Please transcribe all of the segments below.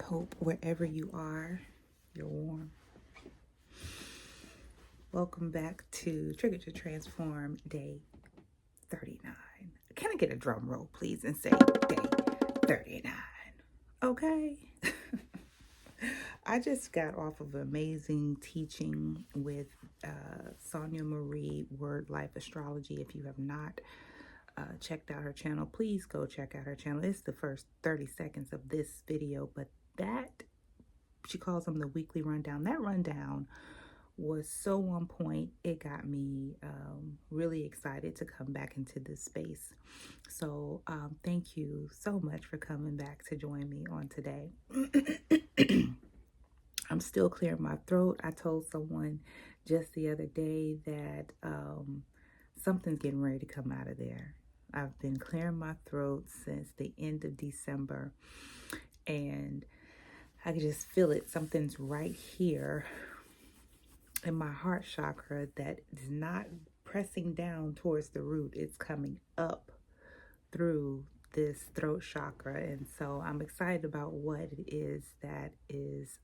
hope wherever you are, you're warm. Welcome back to Trigger to Transform Day 39. Can I get a drum roll, please, and say Day 39? Okay. I just got off of amazing teaching with Sonia Marie, Word Life Astrology. If you have not checked out her channel, please go check out her channel. It's the first 30 seconds of this video, but that, she calls them the weekly rundown. That rundown was so on point. It got me really excited to come back into this space. So thank you so much for coming back to join me on today. I'm still clearing my throat. I told someone just the other day that something's getting ready to come out of there. I've been clearing my throat since the end of December, and I can just feel it. Something's right here in my heart chakra that is not pressing down towards the root. It's coming up through this throat chakra, and so I'm excited about what it is that is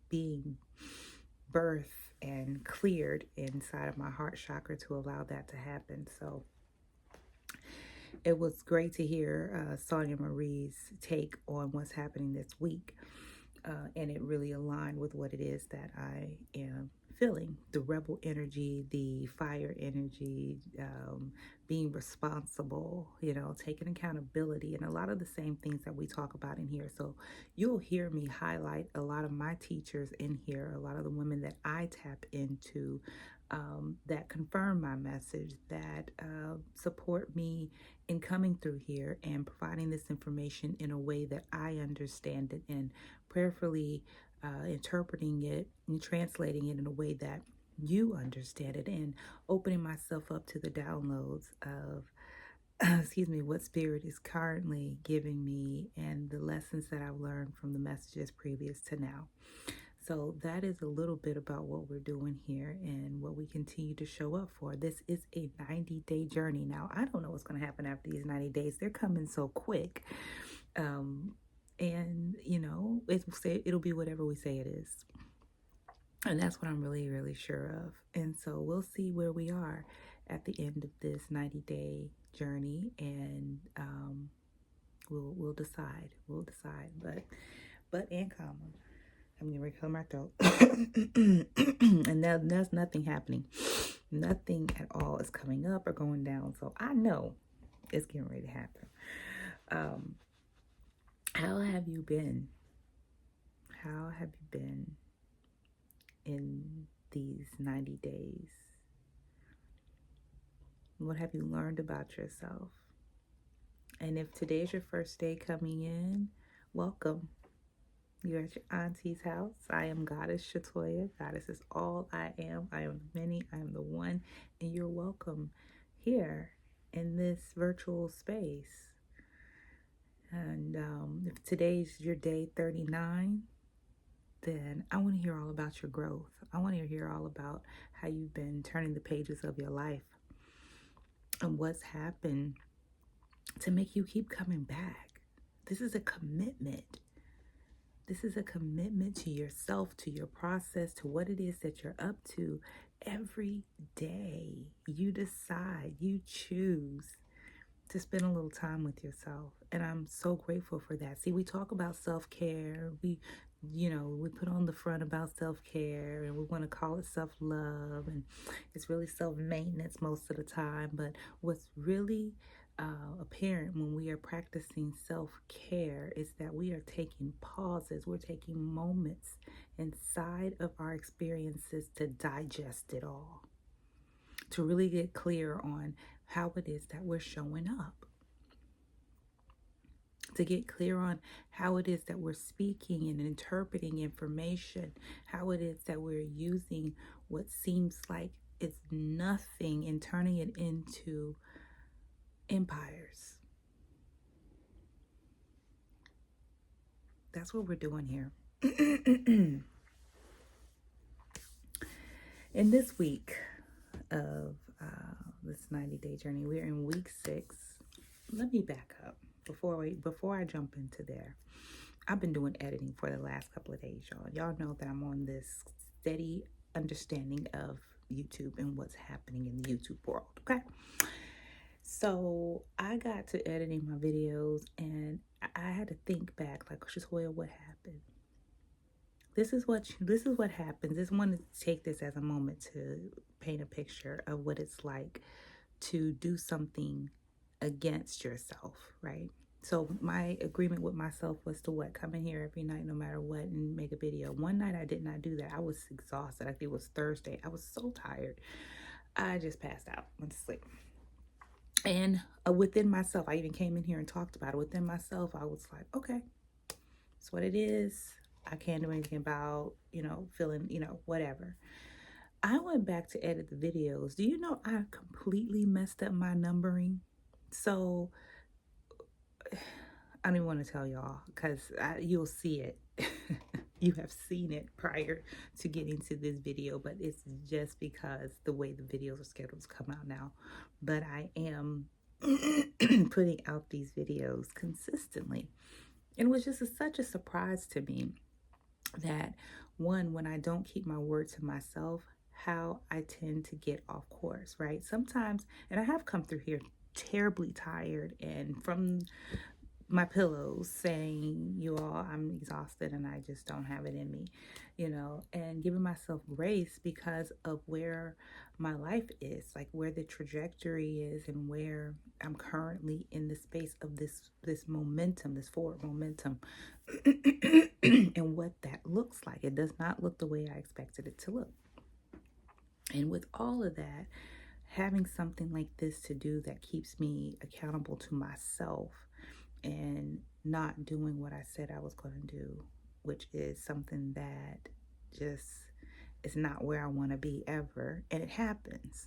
being birthed and cleared inside of my heart chakra to allow that to happen. So it was great to hear Sonia Marie's take on what's happening this week, and it really aligned with what it is that I am feeling. The rebel energy, the fire energy, being responsible, taking accountability, and a lot of the same things that we talk about in here. So you'll hear me highlight a lot of my teachers in here, a lot of the women that I tap into, that confirm my message, that support me in coming through here and providing this information in a way that I understand it, and prayerfully interpreting it and translating it in a way that you understand it, and opening myself up to the downloads of what spirit is currently giving me and the lessons that I've learned from the messages previous to now. So that is a little bit about what we're doing here and what we continue to show up for. This is a 90-day journey. Now, I don't know what's going to happen after these 90 days. They're coming so quick. And, it'll be whatever we say it is. And that's what I'm really, really sure of. And so we'll see where we are at the end of this 90-day journey, and we'll decide. We'll decide. But in common, I'm going to recover my throat. And there's nothing happening. Nothing at all is coming up or going down. So I know it's getting ready to happen. How have you been? How have you been in these 90 days? What have you learned about yourself? And if today's your first day coming in, welcome. You're at your auntie's house. I am Goddess Shatoya. Goddess is all I am. I am the many. I am the one. And you're welcome here in this virtual space. And if today's your day 39, then I want to hear all about your growth. I want to hear all about how you've been turning the pages of your life and what's happened to make you keep coming back. This is a commitment. This is a commitment to yourself, to your process, to what it is that you're up to every day. You decide, you choose to spend a little time with yourself. And I'm so grateful for that. See, we talk about self-care. We put on the front about self-care, and we want to call it self-love, and it's really self-maintenance most of the time. But what's really apparent when we are practicing self-care is that we are taking pauses. We're taking moments inside of our experiences to digest it all, to really get clear on how it is that we're showing up, to get clear on how it is that we're speaking and interpreting information, how it is that we're using what seems like it's nothing and turning it into empires. That's what we're doing here. In this week of this 90-day journey, we're in week 6. Let me back up. before I jump into there, I've been doing editing for the last couple of days, y'all. Y'all know that I'm on this steady understanding of YouTube and what's happening in the YouTube world, okay? So I got to editing my videos and I had to think back, like, Shishoya, what happened? This is what happens. I just wanted to take this as a moment to paint a picture of what it's like to do something against yourself, right? So my agreement with myself was to what? Come in here every night, no matter what, and make a video. One night I did not do that. I was exhausted. I think it was Thursday. I was so tired. I just passed out, went to sleep. And within myself, I even came in here and talked about it. Within myself, I was like, okay, it's what it is. I can't do anything about, feeling, whatever. I went back to edit the videos. Do you know I completely messed up my numbering? So I don't even want to tell y'all because you'll see it. You have seen it prior to getting to this video, but it's just because the way the videos are scheduled to come out now. But I am putting out these videos consistently. And it was just such a surprise to me that, one, when I don't keep my word to myself, how I tend to get off course, right? Sometimes, and I have come through here terribly tired and from my pillows saying, you all, I'm exhausted and I just don't have it in me, and giving myself grace because of where my life is, like where the trajectory is and where I'm currently in the space of this momentum, this forward momentum, and what that looks like. It does not look the way I expected it to look. And with all of that, having something like this to do that keeps me accountable to myself and not doing what I said I was going to do, which is something that just is not where I want to be ever. And it happens.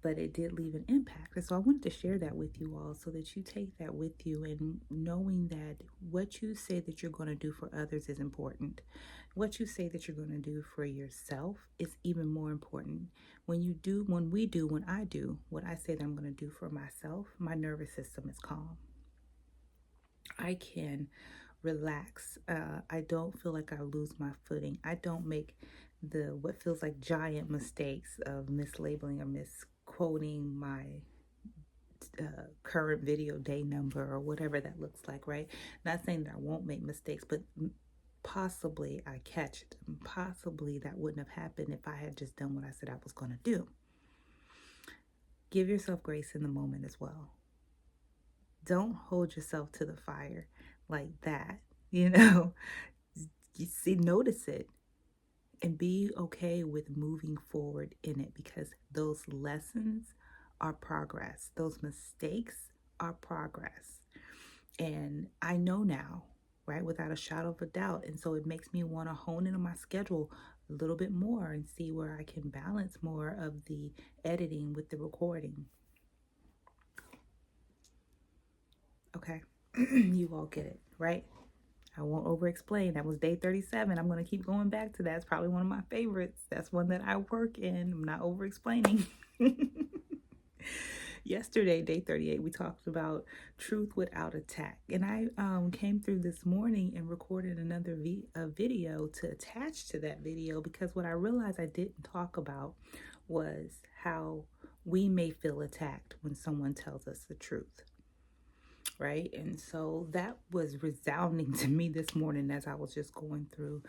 But it did leave an impact. And so I wanted to share that with you all so that you take that with you, and knowing that what you say that you're going to do for others is important. What you say that you're going to do for yourself is even more important. When I do what I say that I'm going to do for myself, my nervous system is calm. I can relax. I don't feel like I lose my footing. I don't make what feels like giant mistakes of mislabeling or misquoting my current video day number or whatever that looks like, right? Not saying that I won't make mistakes, but possibly I catch it. Possibly that wouldn't have happened if I had just done what I said I was going to do. Give yourself grace in the moment as well. Don't hold yourself to the fire like that, You see, notice it and be okay with moving forward in it, because those lessons are progress. Those mistakes are progress. And I know now, right, without a shadow of a doubt. And so it makes me want to hone in on my schedule a little bit more and see where I can balance more of the editing with the recording. Okay, you all get it, right? I won't over-explain. That was day 37. I'm going to keep going back to that. It's probably one of my favorites. That's one that I work in. I'm not over-explaining. Yesterday, day 38, we talked about truth without attack. And I came through this morning and recorded another video to attach to that video, because what I realized I didn't talk about was how we may feel attacked when someone tells us the truth. Right? And so that was resounding to me this morning as I was just going through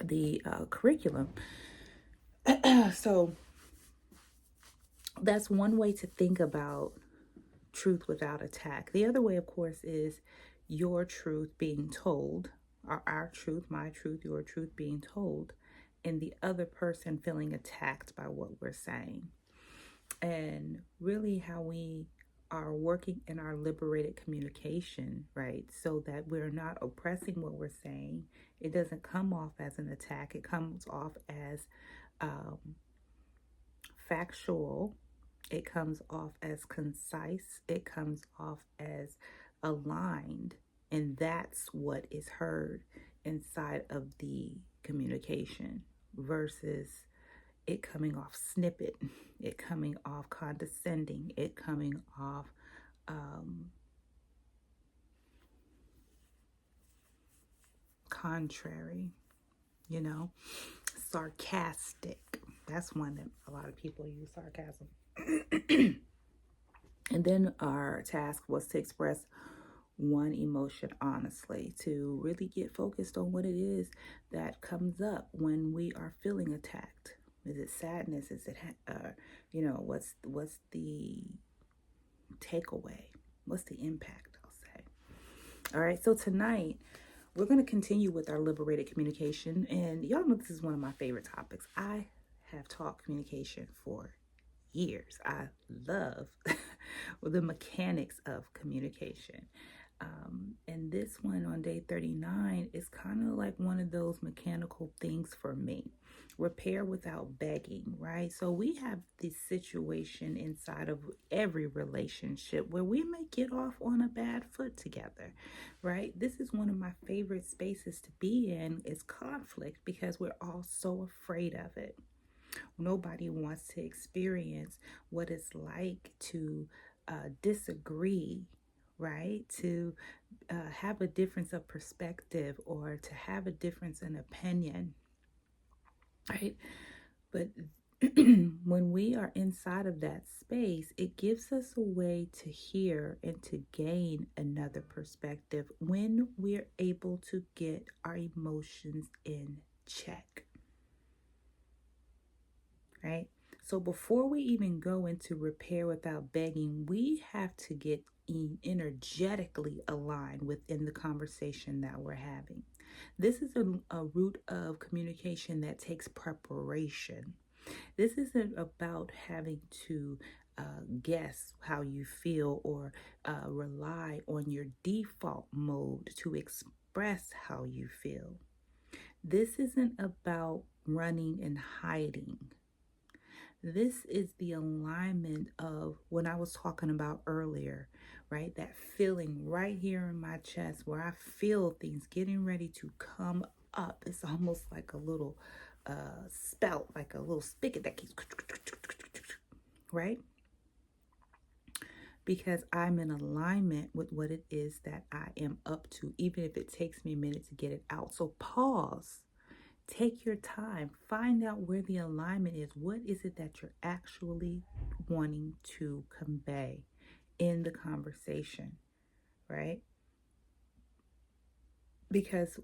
the curriculum. So that's one way to think about truth without attack. The other way, of course, is your truth being told, or our truth, my truth, your truth being told, and the other person feeling attacked by what we're saying. And really how we are working in our liberated communication, right? So that we're not oppressing what we're saying. It doesn't come off as an attack. It comes off as factual. It comes off as concise. It comes off as aligned. And that's what is heard inside of the communication versus it coming off snippet, it coming off condescending, it coming off contrary, you know, sarcastic. That's one that a lot of people use, sarcasm. And then our task was to express one emotion honestly, to really get focused on what it is that comes up when we are feeling attacked. Is it sadness? Is it, what's the takeaway? What's the impact, I'll say. All right, so tonight we're going to continue with our liberated communication. And y'all know this is one of my favorite topics. I have taught communication for years. I love the mechanics of communication. And this one on day 39 is kind of like one of those mechanical things for me. Repair without begging, right? So we have this situation inside of every relationship where we may get off on a bad foot together, right? This is one of my favorite spaces to be in, is conflict, because we're all so afraid of it. Nobody wants to experience what it's like to disagree, right? To have a difference of perspective, or to have a difference in opinion, right? But when we are inside of that space, it gives us a way to hear and to gain another perspective when we're able to get our emotions in check, right? So before we even go into repair without begging, we have to get energetically aligned within the conversation that we're having. This is a route of communication that takes preparation. This isn't about having to guess how you feel, or rely on your default mode to express how you feel. This isn't about running and hiding. This is the alignment of what I was talking about earlier, right? That feeling right here in my chest where I feel things getting ready to come up. It's almost like a little spout, like a little spigot that keeps, right? Because I'm in alignment with what it is that I am up to, even if it takes me a minute to get it out. So pause. Take your time. Find out where the alignment is. What is it that you're actually wanting to convey in the conversation, right? Because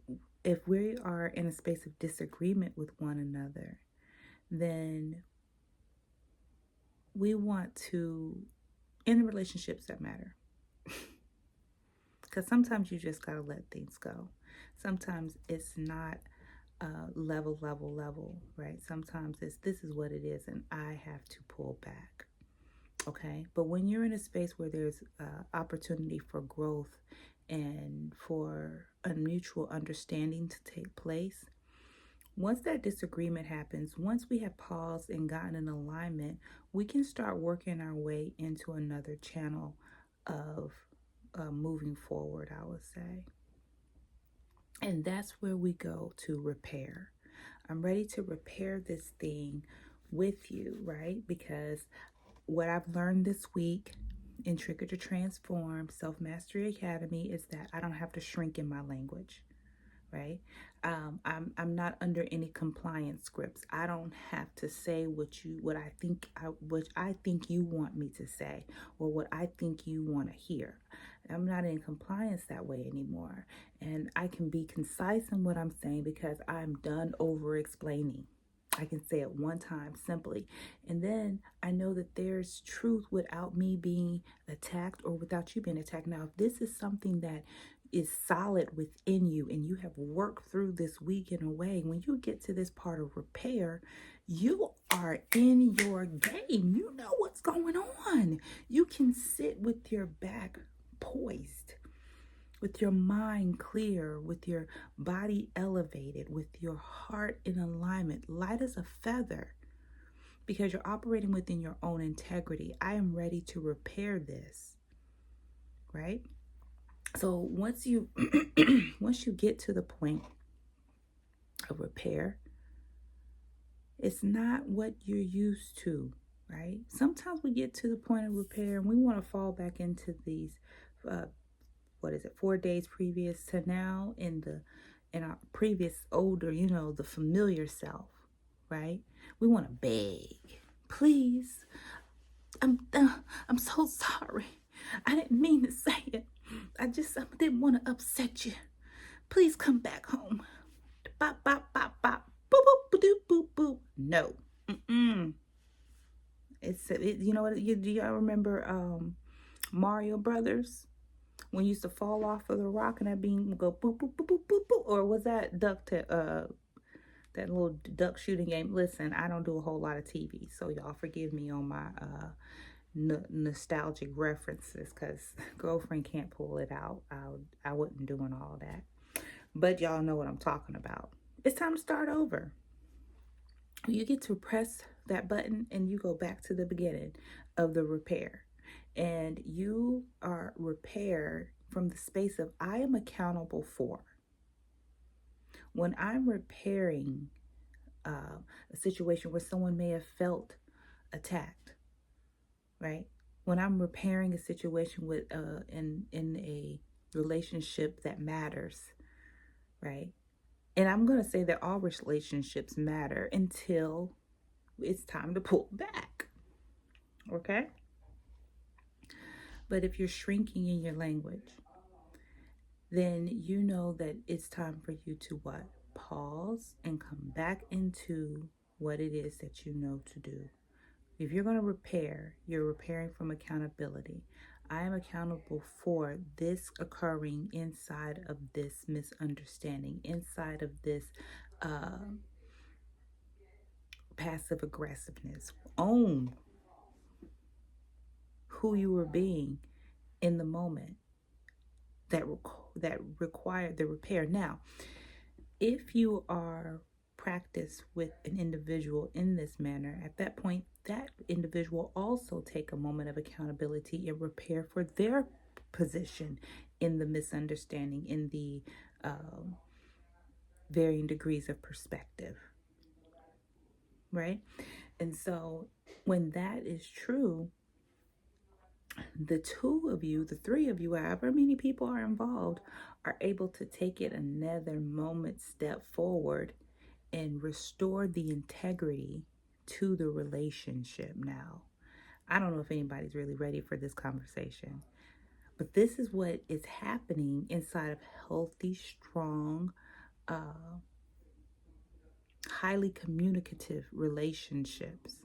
if we are in a space of disagreement with one another, then we want to, in relationships that matter, because sometimes you just got to let things go. Sometimes it's not level, right? Sometimes this is what it is, and I have to pull back, okay? But when you're in a space where there's opportunity for growth and for a mutual understanding to take place, once that disagreement happens, once we have paused and gotten in alignment, we can start working our way into another channel of moving forward, I would say. And that's where we go to repair. I'm ready to repair this thing with you, right? Because what I've learned this week in Trigger to Transform Self Mastery Academy is that I don't have to shrink in my language, right? I'm not under any compliance scripts. I don't have to say what I think you want me to say, or what I think you want to hear. I'm not in compliance that way anymore. And I can be concise in what I'm saying because I'm done over explaining. I can say it one time simply. And then I know that there's truth without me being attacked or without you being attacked. Now, if this is something that is solid within you and you have worked through this week in a way, when you get to this part of repair, you are in your game. You know what's going on. You can sit with your back poised, with your mind clear, with your body elevated, with your heart in alignment, light as a feather, because you're operating within your own integrity. I am ready to repair this, right? So once you once you get to the point of repair, It's not what you're used to, right? Sometimes we get to the point of repair and we want to fall back into these, uh, 4 days previous to now in our previous older, the familiar self, right? We want to beg, please. I'm so sorry. I didn't mean to say it. I didn't want to upset you. Please come back home. Bop, bop, bop, bop. Boop, boop, boop, boop, boop. No. Mm-mm. You know what? Do y'all remember Mario Brothers? When you used to fall off of the rock and that beam would go boop, boop, boop, boop, boop, boop? Or was that that little duck shooting game? Listen, I don't do a whole lot of TV, so y'all forgive me on my nostalgic references, because girlfriend can't pull it out. I wasn't doing all that, but y'all know what I'm talking about. It's time to start over. You get to press that button and you go back to the beginning of the repair, and you are repaired from the space of I am accountable for. When I'm repairing a situation where someone may have felt attacked, right? When I'm repairing a situation with in a relationship that matters, right? And I'm going to say that all relationships matter until it's time to pull back, okay? But if you're shrinking in your language, then you know that it's time for you to what? Pause and come back into what it is that you know to do. If you're going to repair, you're repairing from accountability. I am accountable for this occurring inside of this misunderstanding, inside of this passive aggressiveness. Own who you were being in the moment that required the repair. Now, if you are practiced with an individual in this manner, at that point, that individual also take a moment of accountability and repair for their position in the misunderstanding, in the varying degrees of perspective, right? And so when that is true, the two of you, the three of you, however many people are involved, are able to take it another step forward and restore the integrity to the relationship. Now, I don't know if anybody's really ready for this conversation, but this is what is happening inside of healthy, strong, highly communicative relationships.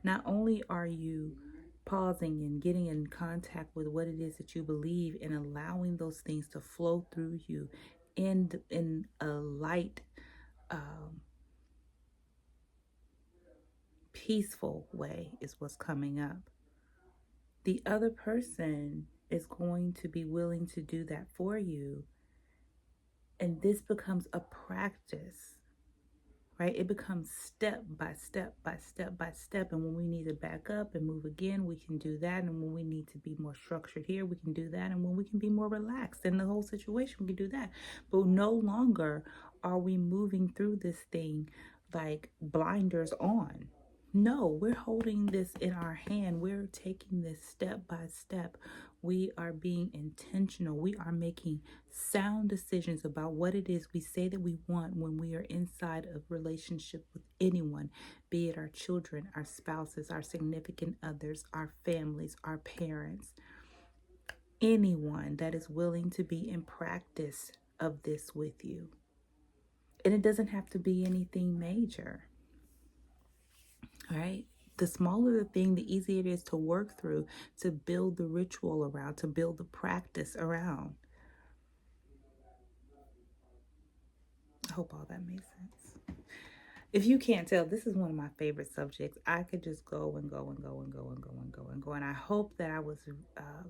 Not only are you pausing and getting in contact with what it is that you believe and allowing those things to flow through you in a light, peaceful way is what's coming up. The other person is going to be willing to do that for you. And this becomes a practice, right? It becomes step by step by step by step. And when we need to back up and move again, we can do that. And when we need to be more structured here, we can do that. And when we can be more relaxed in the whole situation, we can do that. But no longer are we moving through this thing like blinders on. No, we're holding this in our hand. We're taking this step by step. We are being intentional. We are making sound decisions about what it is we say that we want when we are inside of relationship with anyone, be it our children, our spouses, our significant others, our families, our parents, anyone that is willing to be in practice of this with you. And it doesn't have to be anything major. Right? The smaller the thing, the easier it is to work through, to build the ritual around, to build the practice around. I hope all that makes sense. If you can't tell, this is one of my favorite subjects. I could just go and go and go and go and go and go and go. And I hope that I was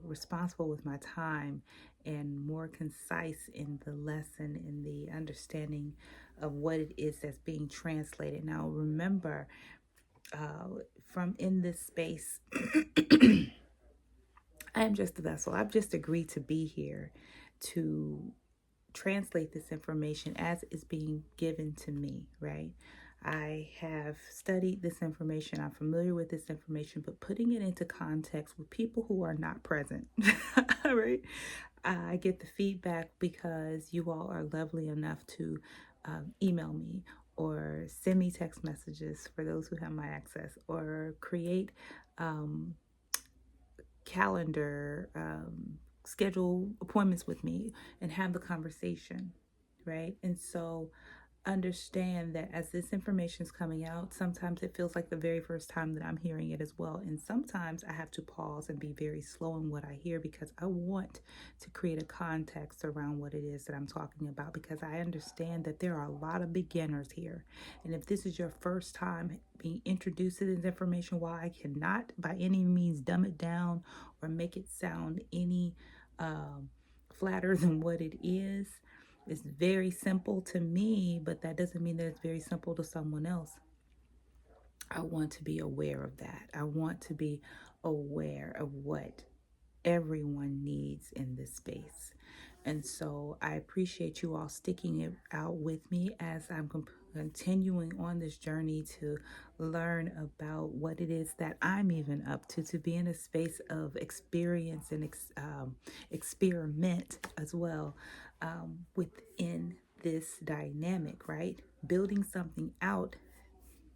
responsible with my time and more concise in the lesson, in the understanding of what it is that's being translated. Now, remember, from in this space, I am just a vessel. I've just agreed to be here to translate this information as it's being given to me, right? I have studied this information. I'm familiar with this information, but putting it into context with people who are not present, right? I get the feedback because you all are lovely enough to email me or send me text messages for those who have my access, or create um, calendar, schedule appointments with me and have the conversation, right? And so understand that as this information is coming out, sometimes it feels like the very first time that I'm hearing it as well. And sometimes I have to pause and be very slow in what I hear, because I want to create a context around what it is that I'm talking about, because I understand that there are a lot of beginners here. And if this is your first time being introduced to this information, while I cannot by any means dumb it down or make it sound any flatter than what it is, it's very simple to me, but that doesn't mean that it's very simple to someone else. I want to be aware of that. I want to be aware of what everyone needs in this space. And so I appreciate you all sticking it out with me as I'm continuing on this journey to learn about what it is that I'm even up to be in a space of experience and experiment as well, within this dynamic, right? Building something out,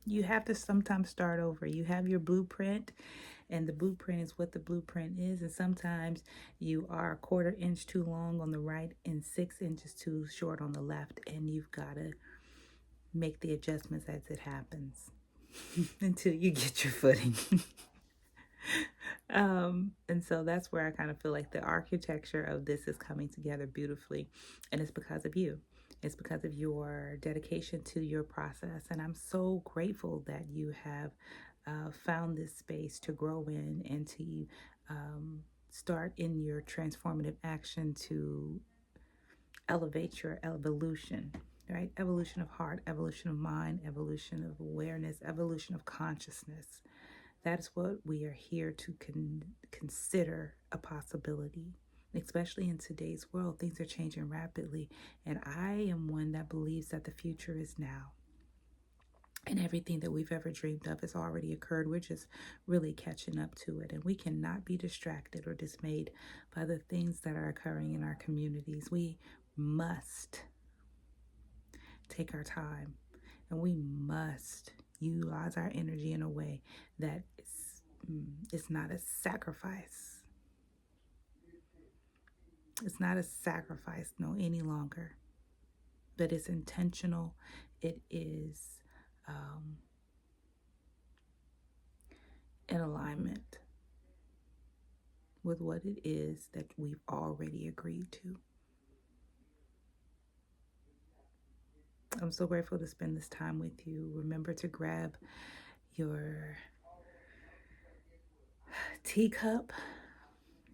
you have to sometimes start over. You have your blueprint, and the blueprint is what the blueprint is. And sometimes you are a quarter inch too long on the right and 6 inches too short on the left, and you've got to make the adjustments as it happens until you get your footing. And so that's where I kind of feel like the architecture of this is coming together beautifully, and it's because of you. It's because of your dedication to your process, and I'm so grateful that you have found this space to grow in and to start in your transformative action to elevate your evolution, right? Evolution of heart, evolution of mind, evolution of awareness, evolution of consciousness. That is what we are here to consider a possibility, especially in today's world. Things are changing rapidly, and I am one that believes that the future is now. And everything that we've ever dreamed of has already occurred. We're just really catching up to it. And we cannot be distracted or dismayed by the things that are occurring in our communities. We must take our time, and we must utilize our energy in a way that it's not a sacrifice. It's not a sacrifice, no, any longer. But it's intentional. It is in alignment with what it is that we've already agreed to. I'm so grateful to spend this time with you. Remember to grab your teacup.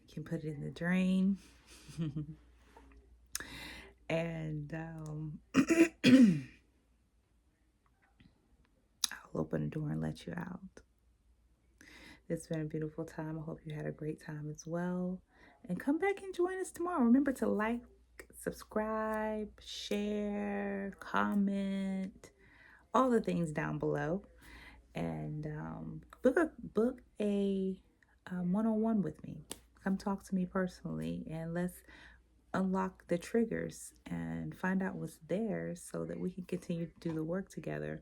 You can put it in the drain. And I'll open the door and let you out. It's been a beautiful time. I hope you had a great time as well. And come back and join us tomorrow. Remember to like, subscribe, share, comment, all the things down below. And book a one-on-one with me. Come talk to me personally, and let's unlock the triggers and find out what's there so that we can continue to do the work together.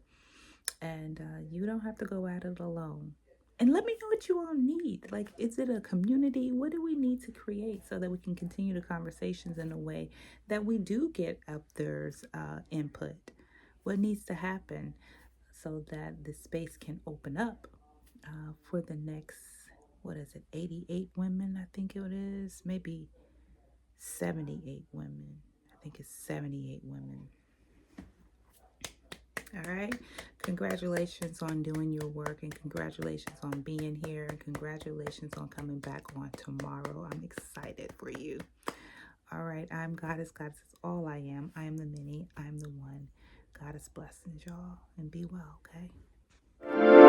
And you don't have to go at it alone. And let me know what you all need. Like, is it a community? What do we need to create so that we can continue the conversations in a way that we do get others' input? What needs to happen so that the space can open up for the next, 88 women, I think it is. Maybe 78 women. I think it's 78 women. All right. Congratulations on doing your work, and congratulations on being here, and congratulations on coming back on tomorrow. I'm excited for you. All right. I'm Goddess. Goddess is all I am. I am the many. I am the one. Goddess blessings, y'all, and be well, okay?